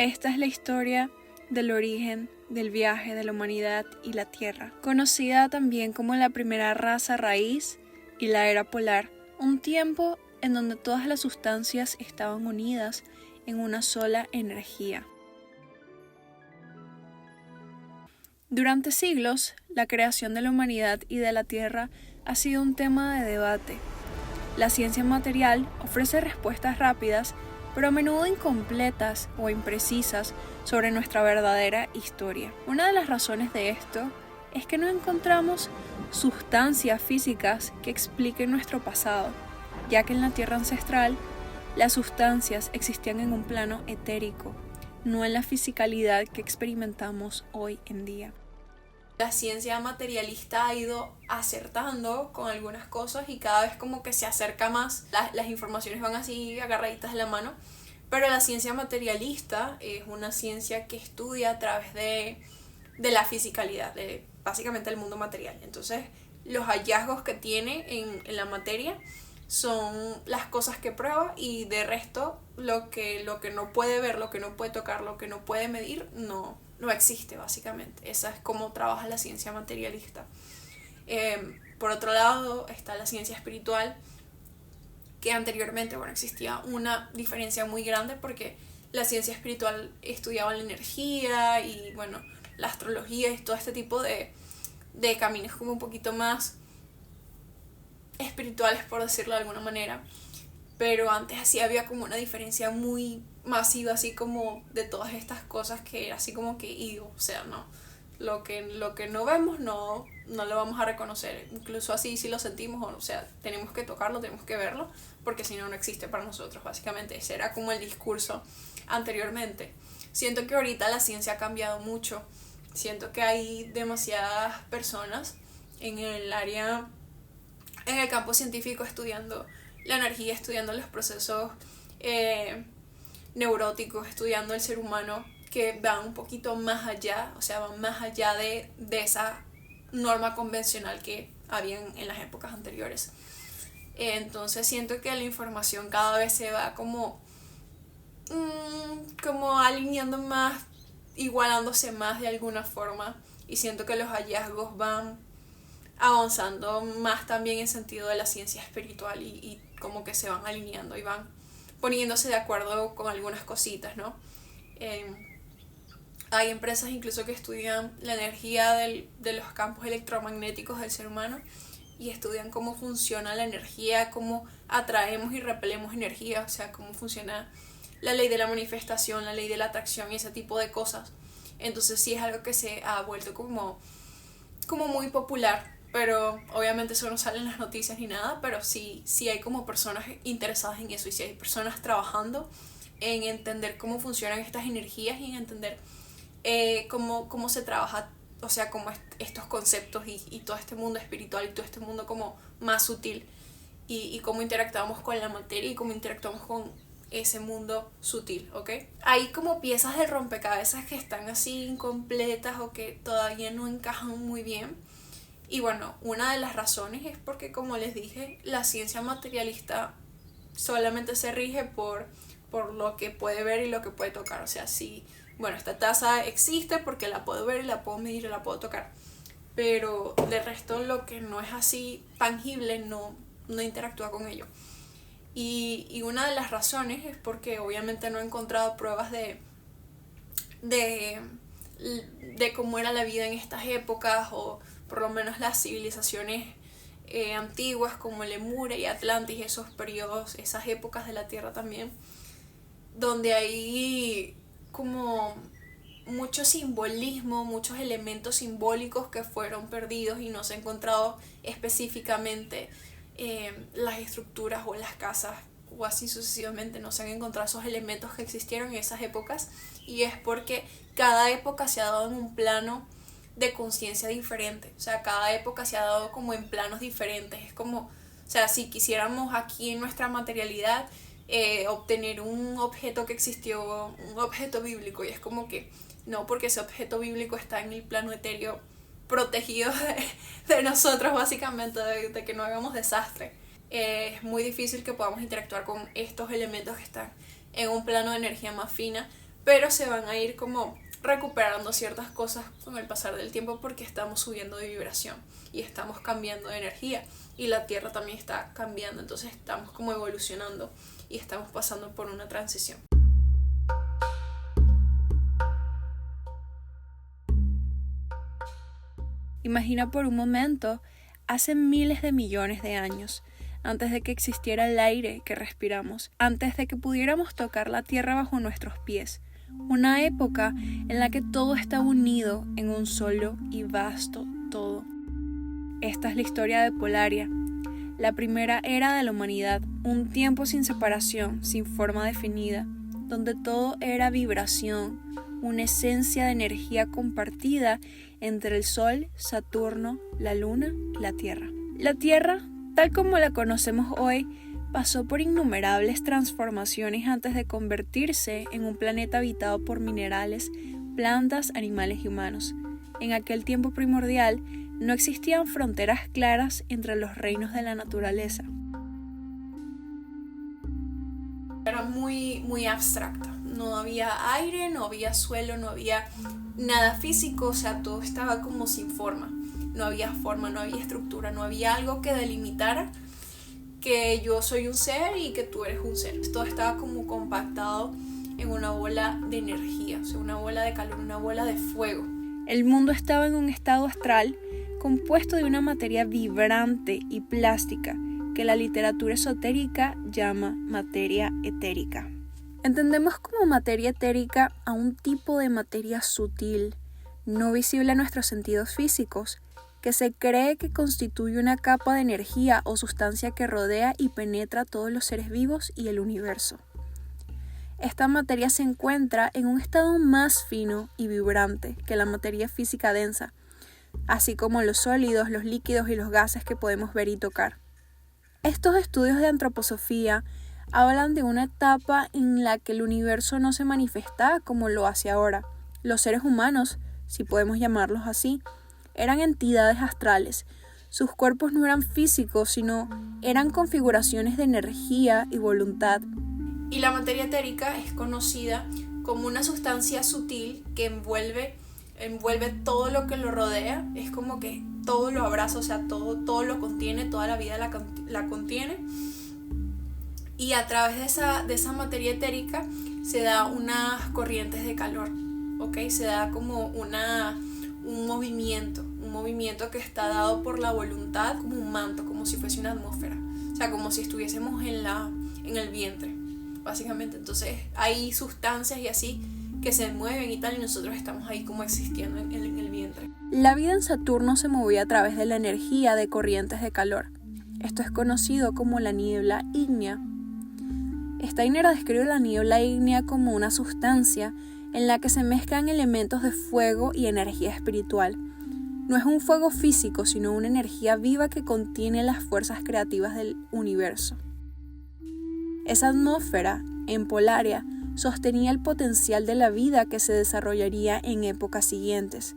Esta es la historia del origen del viaje de la humanidad y la Tierra, conocida también como la primera raza raíz y la era polar, un tiempo en donde todas las sustancias estaban unidas en una sola energía. Durante siglos, la creación de la humanidad y de la Tierra ha sido un tema de debate. La ciencia material ofrece respuestas rápidas, pero a menudo incompletas o imprecisas sobre nuestra verdadera historia. Una de las razones de esto es que no encontramos sustancias físicas que expliquen nuestro pasado, ya que en la Tierra ancestral las sustancias existían en un plano etérico, no en la fisicalidad que experimentamos hoy en día. La ciencia materialista ha ido acertando con algunas cosas y cada vez como que se acerca más, las informaciones van así agarraditas de la mano, pero la ciencia materialista es una ciencia que estudia a través de la fisicalidad, de básicamente el mundo material. Entonces los hallazgos que tiene en la materia son las cosas que prueba y de resto lo que no puede ver, lo que no puede tocar, lo que no puede medir, no existe básicamente. Esa es como trabaja la ciencia materialista. Por otro lado está la ciencia espiritual, que anteriormente existía una diferencia muy grande porque la ciencia espiritual estudiaba la energía y la astrología y todo este tipo de caminos como un poquito más espirituales, por decirlo de alguna manera, pero antes así había como una diferencia muy masiva así como de todas estas cosas que era así como que o sea, no, lo que no vemos no lo vamos a reconocer, incluso así si lo sentimos, o sea, tenemos que tocarlo, tenemos que verlo, porque si no, no existe para nosotros, básicamente ese era como el discurso anteriormente. Siento que ahorita la ciencia ha cambiado mucho, siento que hay demasiadas personas en el área, en el campo científico estudiando la energía, estudiando los procesos neuróticos, estudiando el ser humano, que van un poquito más allá, o sea, van más allá de esa norma convencional que había en las épocas anteriores. Entonces siento que la información cada vez se va como alineando más, igualándose más de alguna forma, y siento que los hallazgos van avanzando más también en sentido de la ciencia espiritual y como que se van alineando y van poniéndose de acuerdo con algunas cositas, ¿no? Hay empresas incluso que estudian la energía de los campos electromagnéticos del ser humano y estudian cómo funciona la energía, cómo atraemos y repelemos energía, o sea, cómo funciona la ley de la manifestación, la ley de la atracción y ese tipo de cosas. Entonces sí es algo que se ha vuelto como muy popular, pero obviamente eso no sale en las noticias ni nada, pero sí hay como personas interesadas en eso y sí hay personas trabajando en entender cómo funcionan estas energías y en entender cómo se trabaja, o sea, como estos conceptos y todo este mundo espiritual y todo este mundo como más sutil y cómo interactuamos con la materia y cómo interactuamos con ese mundo sutil, ¿ok? Hay como piezas de rompecabezas que están así incompletas o que todavía no encajan muy bien. Y una de las razones es porque, como les dije, la ciencia materialista solamente se rige por lo que puede ver y lo que puede tocar. O sea, sí, esta taza existe porque la puedo ver y la puedo medir y la puedo tocar. Pero de resto lo que no es así tangible no interactúa con ello. Y una de las razones es porque obviamente no he encontrado pruebas de cómo era la vida en estas épocas, o por lo menos las civilizaciones antiguas como Lemuria y Atlantis, esos periodos, esas épocas de la Tierra también, donde hay como mucho simbolismo, muchos elementos simbólicos que fueron perdidos y no se ha encontrado específicamente las estructuras o las casas o así sucesivamente, no se han encontrado esos elementos que existieron en esas épocas, y es porque cada época se ha dado en un plano de conciencia diferente, o sea, cada época se ha dado como en planos diferentes. Es como, o sea, si quisiéramos aquí en nuestra materialidad obtener un objeto que existió, un objeto bíblico, y es como que no, porque ese objeto bíblico está en el plano etéreo protegido de nosotros, básicamente, de que no hagamos desastre. Es muy difícil que podamos interactuar con estos elementos que están en un plano de energía más fina, pero se van a ir como recuperando ciertas cosas con el pasar del tiempo porque estamos subiendo de vibración y estamos cambiando de energía y la Tierra también está cambiando, entonces estamos como evolucionando y estamos pasando por una transición. Imagina por un momento, hace miles de millones de años, antes de que existiera el aire que respiramos, antes de que pudiéramos tocar la tierra bajo nuestros pies, una época en la que todo estaba unido en un solo y vasto todo. Esta es la historia de Polaria, la primera era de la humanidad, un tiempo sin separación, sin forma definida, donde todo era vibración, una esencia de energía compartida entre el Sol, Saturno, la Luna y la Tierra. La Tierra, tal como la conocemos hoy, pasó por innumerables transformaciones antes de convertirse en un planeta habitado por minerales, plantas, animales y humanos. En aquel tiempo primordial no existían fronteras claras entre los reinos de la naturaleza. Era muy abstracta. No había aire, no había suelo, no había nada físico, o sea, todo estaba como sin forma. No había forma, no había estructura, no había algo que delimitara que yo soy un ser y que tú eres un ser. Todo estaba como compactado en una bola de energía, o sea, una bola de calor, una bola de fuego. El mundo estaba en un estado astral compuesto de una materia vibrante y plástica que la literatura esotérica llama materia etérica. Entendemos como materia etérica a un tipo de materia sutil, no visible a nuestros sentidos físicos, que se cree que constituye una capa de energía o sustancia que rodea y penetra a todos los seres vivos y el universo. Esta materia se encuentra en un estado más fino y vibrante que la materia física densa, así como los sólidos, los líquidos y los gases que podemos ver y tocar. Estos estudios de antroposofía hablan de una etapa en la que el universo no se manifestaba como lo hace ahora. Los seres humanos, si podemos llamarlos así, eran entidades astrales. Sus cuerpos no eran físicos, sino eran configuraciones de energía y voluntad. Y la materia etérica es conocida como una sustancia sutil que envuelve todo lo que lo rodea. Es como que todo lo abraza, o sea, todo lo contiene, toda la vida la contiene. Y a través de esa materia etérica se da unas corrientes de calor, ¿ok? Se da como un movimiento que está dado por la voluntad, como un manto, como si fuese una atmósfera, o sea, como si estuviésemos en el vientre, básicamente. Entonces hay sustancias y así que se mueven y tal, y nosotros estamos ahí como existiendo en el vientre. La vida en Saturno se movía a través de la energía de corrientes de calor. Esto es conocido como la niebla ígnea. Steiner describe la niebla ígnea como una sustancia en la que se mezclan elementos de fuego y energía espiritual. No es un fuego físico, sino una energía viva que contiene las fuerzas creativas del universo. Esa atmósfera, en Polaria, sostenía el potencial de la vida que se desarrollaría en épocas siguientes,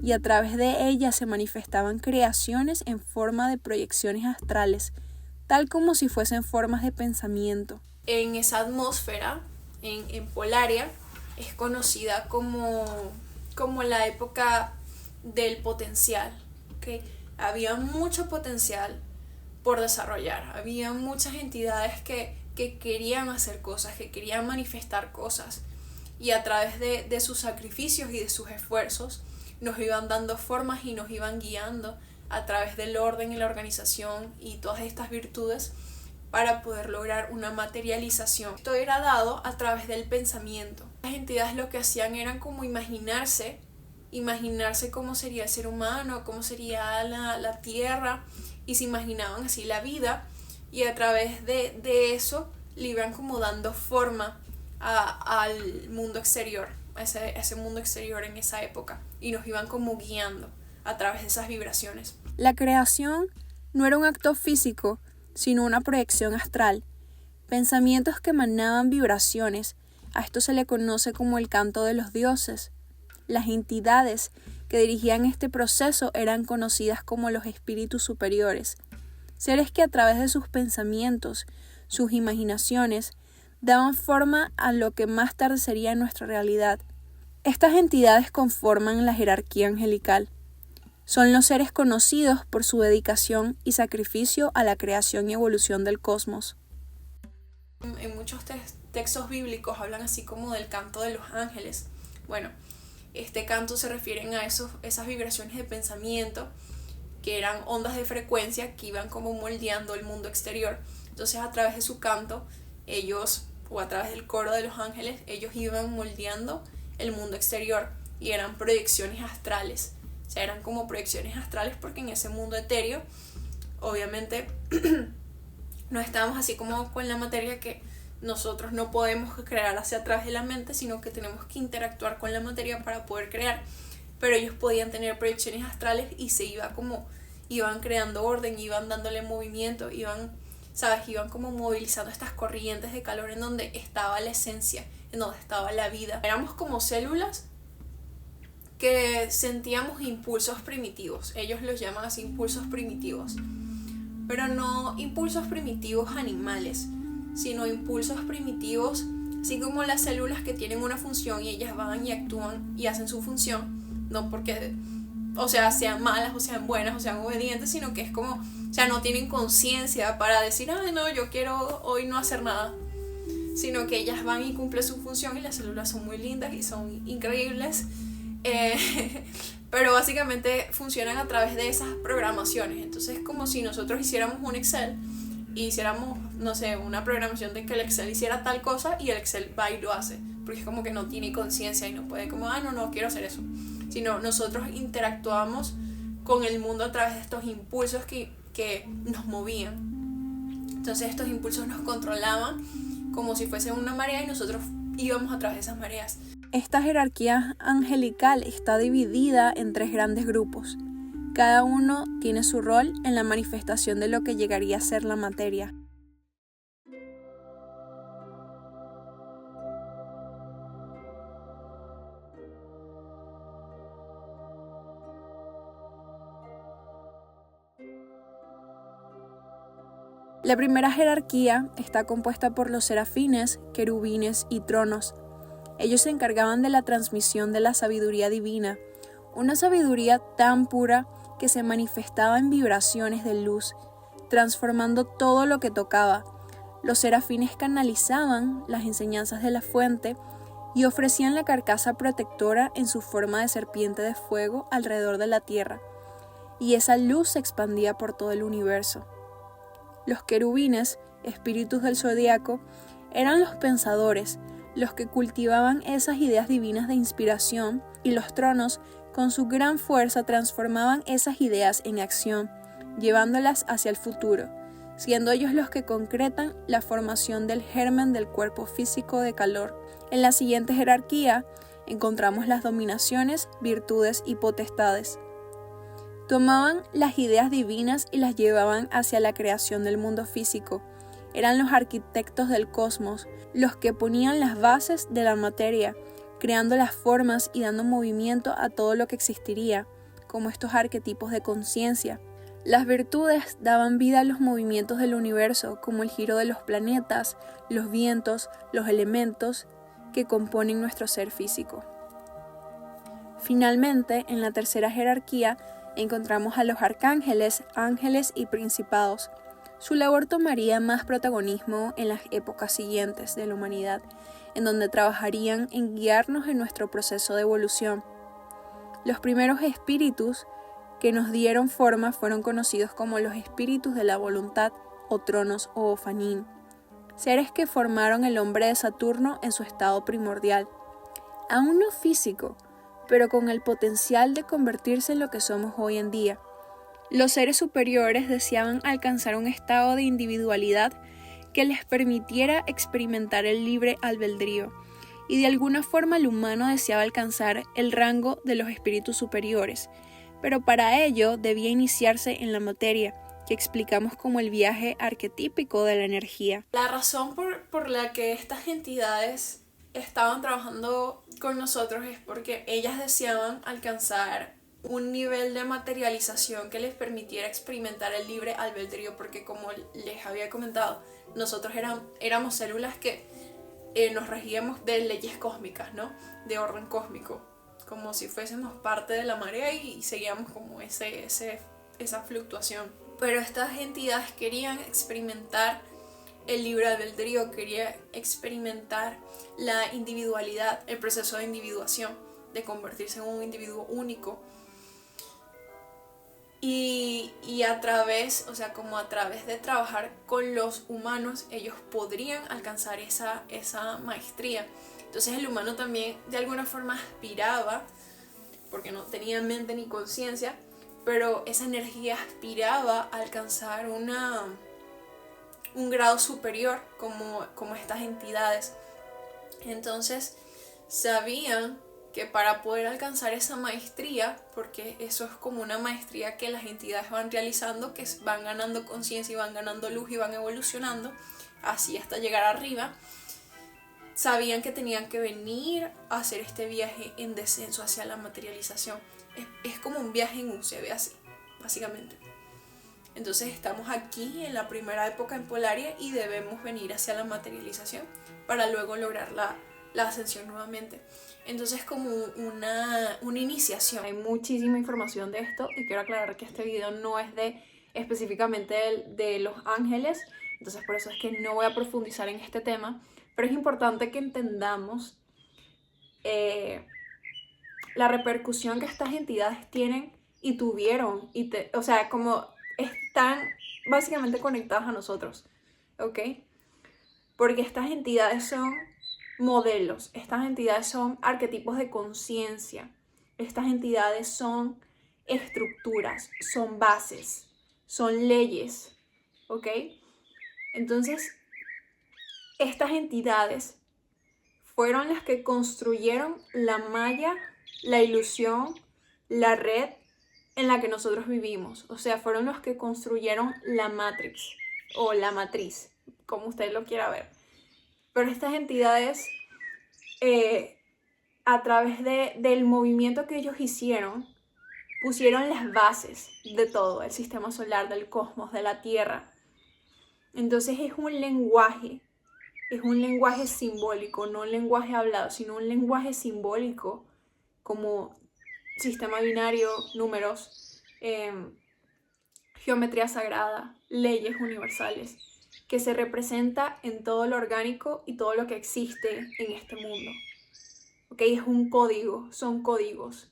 y a través de ella se manifestaban creaciones en forma de proyecciones astrales, tal como si fuesen formas de pensamiento. En esa atmósfera, en Polaria, es conocida como la época del potencial, ¿okay? Había mucho potencial por desarrollar, había muchas entidades que querían hacer cosas, que querían manifestar cosas, y a través de sus sacrificios y de sus esfuerzos nos iban dando formas y nos iban guiando a través del orden y la organización y todas estas virtudes para poder lograr una materialización. Esto era dado a través del pensamiento. Las entidades lo que hacían eran como imaginarse cómo sería el ser humano, cómo sería la tierra, y se imaginaban así la vida, y a través de eso le iban como dando forma al mundo exterior, a ese mundo exterior en esa época, y nos iban como guiando a través de esas vibraciones. La creación no era un acto físico, sino una proyección astral, pensamientos que emanaban vibraciones. A esto se le conoce como el canto de los dioses. Las entidades que dirigían este proceso eran conocidas como los espíritus superiores, seres que a través de sus pensamientos, sus imaginaciones, daban forma a lo que más tarde sería nuestra realidad. Estas entidades conforman la jerarquía angelical. Son los seres conocidos por su dedicación y sacrificio a la creación y evolución del cosmos. En muchos textos bíblicos hablan así como del canto de los ángeles. Bueno, este canto se refiere a esas vibraciones de pensamiento que eran ondas de frecuencia que iban como moldeando el mundo exterior. Entonces a través de su canto, o a través del coro de los ángeles, ellos iban moldeando el mundo exterior y eran proyecciones astrales. O sea, eran como proyecciones astrales porque en ese mundo etéreo, obviamente, no estábamos así como con la materia que nosotros no podemos crear hacia atrás de la mente, sino que tenemos que interactuar con la materia para poder crear. Pero ellos podían tener proyecciones astrales y iban creando orden, iban dándole movimiento, iban como movilizando estas corrientes de calor en donde estaba la esencia, en donde estaba la vida. Éramos como células que sentíamos impulsos primitivos. Ellos los llaman así impulsos primitivos, pero no impulsos primitivos animales, sino impulsos primitivos, así como las células que tienen una función y ellas van y actúan y hacen su función, no porque, sean malas o sean buenas o sean obedientes, sino que es como, no tienen conciencia para decir, no, yo quiero hoy no hacer nada, sino que ellas van y cumplen su función y las células son muy lindas y son increíbles, pero básicamente funcionan a través de esas programaciones. Entonces es como si nosotros hiciéramos un Excel y hiciéramos, una programación de que el Excel hiciera tal cosa y el Excel va y lo hace, porque es como que no tiene conciencia y no puede como, no quiero hacer eso, sino nosotros interactuamos con el mundo a través de estos impulsos que nos movían. Entonces estos impulsos nos controlaban como si fuese una marea y nosotros íbamos a través de esas mareas. Esta jerarquía angelical está dividida en 3 grandes grupos. Cada uno tiene su rol en la manifestación de lo que llegaría a ser la materia. La primera jerarquía está compuesta por los serafines, querubines y tronos. Ellos se encargaban de la transmisión de la sabiduría divina, una sabiduría tan pura que se manifestaba en vibraciones de luz, transformando todo lo que tocaba. Los serafines canalizaban las enseñanzas de la fuente y ofrecían la carcasa protectora en su forma de serpiente de fuego alrededor de la tierra, y esa luz se expandía por todo el universo. Los querubines, espíritus del zodiaco, eran los pensadores, los que cultivaban esas ideas divinas de inspiración, y los tronos, con su gran fuerza, transformaban esas ideas en acción, llevándolas hacia el futuro, siendo ellos los que concretan la formación del germen del cuerpo físico de calor. En la siguiente jerarquía encontramos las dominaciones, virtudes y potestades. Tomaban las ideas divinas y las llevaban hacia la creación del mundo físico. Eran los arquitectos del cosmos, los que ponían las bases de la materia, creando las formas y dando movimiento a todo lo que existiría, como estos arquetipos de conciencia. Las virtudes daban vida a los movimientos del universo, como el giro de los planetas, los vientos, los elementos que componen nuestro ser físico. Finalmente, en la tercera jerarquía, encontramos a los arcángeles, ángeles y principados. Su labor tomaría más protagonismo en las épocas siguientes de la humanidad, en donde trabajarían en guiarnos en nuestro proceso de evolución. Los primeros espíritus que nos dieron forma fueron conocidos como los espíritus de la voluntad, o tronos o Ofanim, seres que formaron el hombre de Saturno en su estado primordial, aún no físico, pero con el potencial de convertirse en lo que somos hoy en día. Los seres superiores deseaban alcanzar un estado de individualidad que les permitiera experimentar el libre albedrío, y de alguna forma el humano deseaba alcanzar el rango de los espíritus superiores, pero para ello debía iniciarse en la materia, que explicamos como el viaje arquetípico de la energía. La razón por la que estas entidades estaban trabajando con nosotros es porque ellas deseaban alcanzar un nivel de materialización que les permitiera experimentar el libre albedrío, porque como les había comentado, nosotros éramos células que nos regíamos de leyes cósmicas, ¿no? De orden cósmico, como si fuésemos parte de la marea y seguíamos como esa fluctuación. Pero estas entidades querían experimentar el libre albedrío, querían experimentar la individualidad, el proceso de individuación, de convertirse en un individuo único. Y a través, o sea, como a través de trabajar con los humanos, ellos podrían alcanzar esa maestría. Entonces el humano también de alguna forma aspiraba, porque no tenía mente ni conciencia, pero esa energía aspiraba a alcanzar un grado superior como estas entidades. Entonces sabían que para poder alcanzar esa maestría, porque eso es como una maestría que las entidades van realizando, que van ganando conciencia y van ganando luz y van evolucionando, así hasta llegar arriba, sabían que tenían que venir a hacer este viaje en descenso hacia la materialización. Es como un viaje en U, se ve así, básicamente. Entonces estamos aquí en la primera época en Polaria y debemos venir hacia la materialización para luego lograr la ascensión nuevamente. Entonces como una iniciación. Hay muchísima información de esto y quiero aclarar que este video no es específicamente de los ángeles, entonces por eso es que no voy a profundizar en este tema, pero es importante que entendamos la repercusión que estas entidades tienen y tuvieron, o sea, como están básicamente conectadas a nosotros, ¿ok? Porque estas entidades son modelos, estas entidades son arquetipos de conciencia, estas entidades son estructuras, son bases, son leyes, ¿ok? Entonces, estas entidades fueron las que construyeron la malla, la ilusión, la red en la que nosotros vivimos. O sea, fueron los que construyeron la Matrix o la matriz, como usted lo quiera ver. Pero estas entidades, a través del movimiento que ellos hicieron, pusieron las bases de todo, el sistema solar, del cosmos, de la Tierra. Entonces es un lenguaje simbólico, no un lenguaje hablado, sino un lenguaje simbólico como sistema binario, números, geometría sagrada, leyes universales, que se representa en todo lo orgánico y todo lo que existe en este mundo. ¿Ok? Es un código, son códigos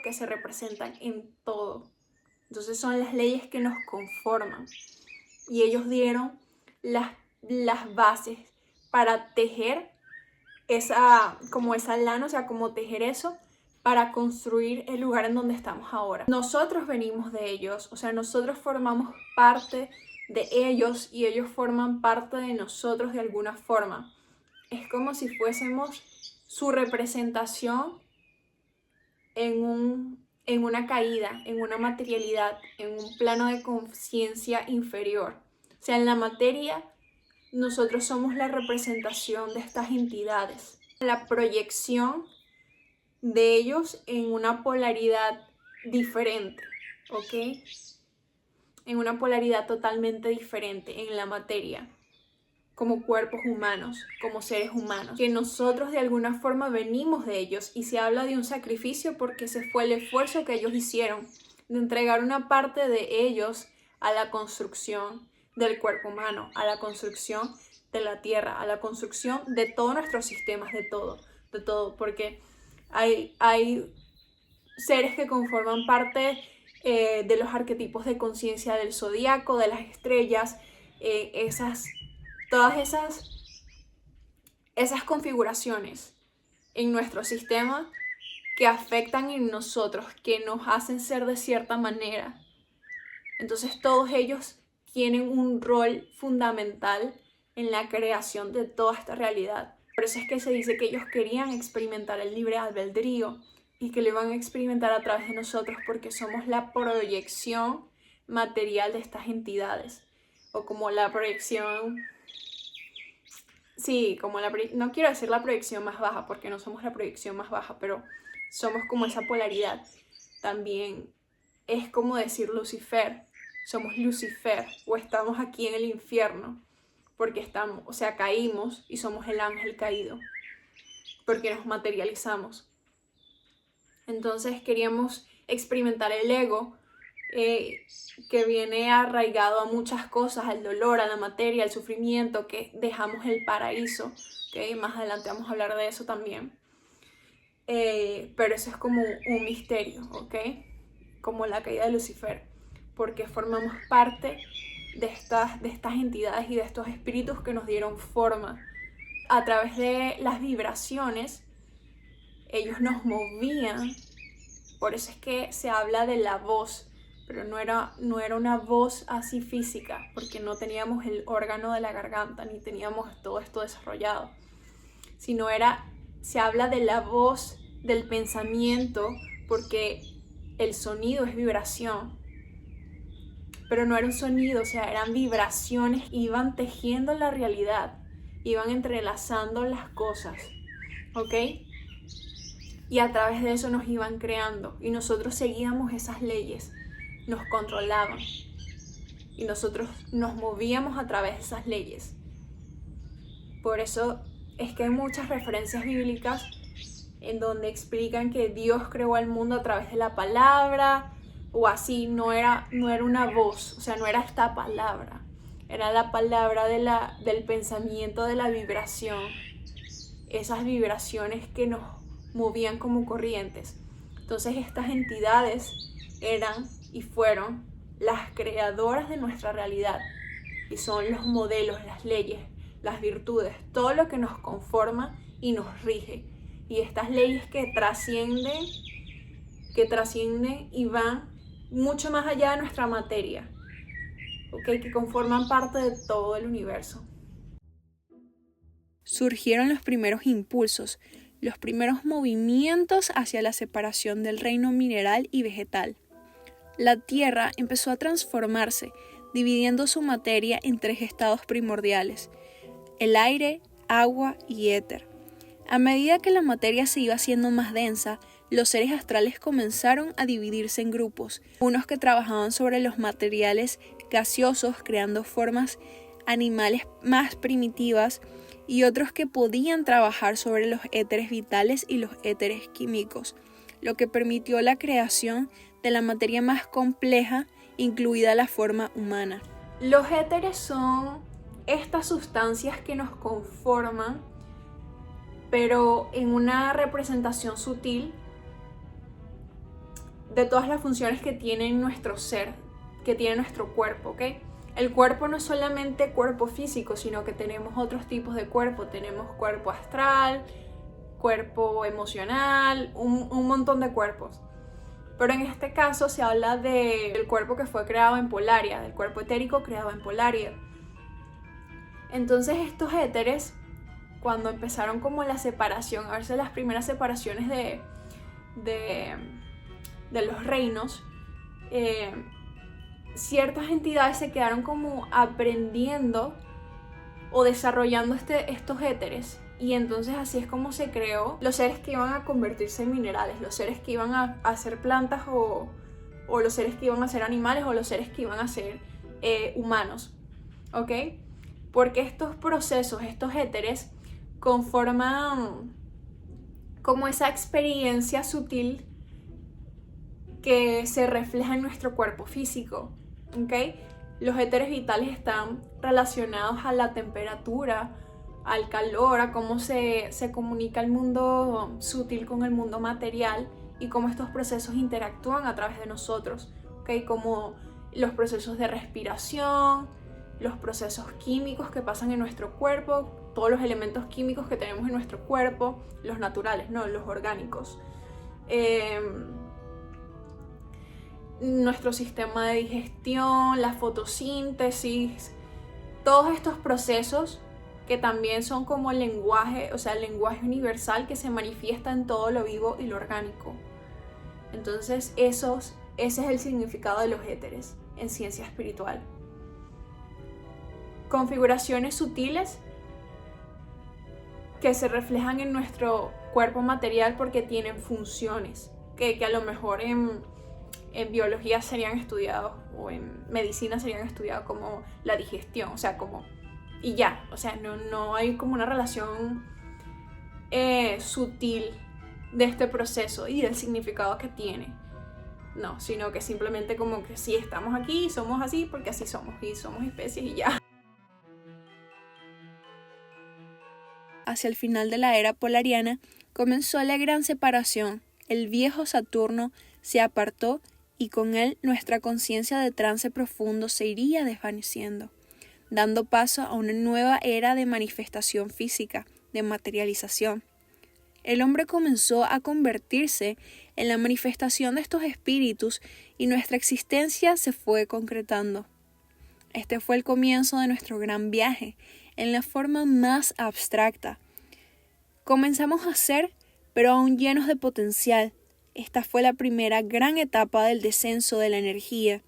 que se representan en todo. Entonces son las leyes que nos conforman. Y ellos dieron las bases para tejer esa lana, o sea, como tejer eso para construir el lugar en donde estamos ahora. Nosotros venimos de ellos, o sea, nosotros formamos parte de ellos y ellos forman parte de nosotros de alguna forma. Es como si fuésemos su representación en una caída, en una materialidad, en un plano de conciencia inferior. O sea, en la materia, nosotros somos la representación de estas entidades, la proyección de ellos en una polaridad diferente, ¿ok? En una polaridad totalmente diferente en la materia, como cuerpos humanos, como seres humanos, que nosotros de alguna forma venimos de ellos, y se habla de un sacrificio porque ese fue el esfuerzo que ellos hicieron, de entregar una parte de ellos a la construcción del cuerpo humano, a la construcción de la Tierra, a la construcción de todos nuestros sistemas, de todo, porque hay seres que conforman parte de los arquetipos de conciencia del zodiaco, de las estrellas, todas esas configuraciones en nuestro sistema que afectan en nosotros, que nos hacen ser de cierta manera. Entonces todos ellos tienen un rol fundamental en la creación de toda esta realidad. Por eso es que se dice que ellos querían experimentar el libre albedrío y que lo iban a experimentar a través de nosotros porque somos la proyección material de estas entidades. O como la proyección... Sí, no quiero decir la proyección más baja porque no somos la proyección más baja, pero somos como esa polaridad. También es como decir Lucifer, somos Lucifer o estamos aquí en el infierno. porque caímos y somos el ángel caído, porque nos materializamos. Entonces queríamos experimentar el ego, que viene arraigado a muchas cosas, al dolor, a la materia, al sufrimiento, que dejamos el paraíso, ¿okay? Más adelante vamos a hablar de eso también. Pero eso es como un misterio, ¿ok? Como la caída de Lucifer, porque formamos parte de estas entidades y de estos espíritus que nos dieron forma. A través de las vibraciones, ellos nos movían. Por eso es que se habla de la voz, pero no era una voz así física, porque no teníamos el órgano de la garganta, ni teníamos todo esto desarrollado, sino se habla de la voz del pensamiento, porque el sonido es vibración, pero no era un sonido, o sea, eran vibraciones, iban tejiendo la realidad, iban entrelazando las cosas, ¿ok? Y a través de eso nos iban creando, y nosotros seguíamos esas leyes, nos controlaban, y nosotros nos movíamos a través de esas leyes. Por eso es que hay muchas referencias bíblicas en donde explican que Dios creó al mundo a través de la palabra, o así, no era una voz, o sea, no era esta palabra, era la palabra del pensamiento, de la vibración, esas vibraciones que nos movían como corrientes. Entonces estas entidades eran y fueron las creadoras de nuestra realidad, y son los modelos, las leyes, las virtudes, todo lo que nos conforma y nos rige. Y estas leyes que trascienden y van mucho más allá de nuestra materia, ¿okay? Que conforman parte de todo el universo. Surgieron los primeros impulsos, los primeros movimientos hacia la separación del reino mineral y vegetal. La Tierra empezó a transformarse, dividiendo su materia en 3 estados primordiales: el aire, agua y éter. A medida que la materia se iba haciendo más densa, los seres astrales comenzaron a dividirse en grupos, unos que trabajaban sobre los materiales gaseosos creando formas animales más primitivas, y otros que podían trabajar sobre los éteres vitales y los éteres químicos, lo que permitió la creación de la materia más compleja, incluida la forma humana. Los éteres son estas sustancias que nos conforman, pero en una representación sutil de todas las funciones que tiene nuestro ser, que tiene nuestro cuerpo, ¿ok? El cuerpo no es solamente cuerpo físico, sino que tenemos otros tipos de cuerpo. Tenemos cuerpo astral, cuerpo emocional, un montón de cuerpos. Pero en este caso se habla del cuerpo que fue creado en Polaria, del cuerpo etérico creado en Polaria. Entonces estos éteres, cuando empezaron como la separación, a verse las primeras separaciones de los reinos, ciertas entidades se quedaron como aprendiendo o desarrollando estos éteres, y entonces así es como se creó los seres que iban a convertirse en minerales, los seres que iban a hacer plantas, o los seres que iban a ser animales, o los seres que iban a ser humanos, ¿ok? Porque estos procesos, estos éteres, conforman como esa experiencia sutil que se refleja en nuestro cuerpo físico, ¿ok? Los éteres vitales están relacionados a la temperatura, al calor, a cómo se comunica el mundo sutil con el mundo material, y cómo estos procesos interactúan a través de nosotros, ¿ok? Como los procesos de respiración, los procesos químicos que pasan en nuestro cuerpo, todos los elementos químicos que tenemos en nuestro cuerpo, los naturales, no los orgánicos. Nuestro sistema de digestión, la fotosíntesis, todos estos procesos que también son como el lenguaje, o sea, el lenguaje universal que se manifiesta en todo lo vivo y lo orgánico. Entonces ese es el significado de los éteres en ciencia espiritual. Configuraciones sutiles que se reflejan en nuestro cuerpo material porque tienen funciones que a lo mejor en biología serían estudiados, o en medicina serían estudiados, como la digestión, o sea, como y ya, o sea, no hay como una relación sutil de este proceso y del significado que tiene. No, sino que simplemente como que sí, estamos aquí y somos así porque así somos y somos especies y ya. Hacia el final de la era polariana comenzó la gran separación. El viejo Saturno se apartó y con él nuestra conciencia de trance profundo se iría desvaneciendo, dando paso a una nueva era de manifestación física, de materialización. El hombre comenzó a convertirse en la manifestación de estos espíritus y nuestra existencia se fue concretando. Este fue el comienzo de nuestro gran viaje, en la forma más abstracta. Comenzamos a ser, pero aún llenos de potencial. Esta fue la primera gran etapa del descenso de la energía,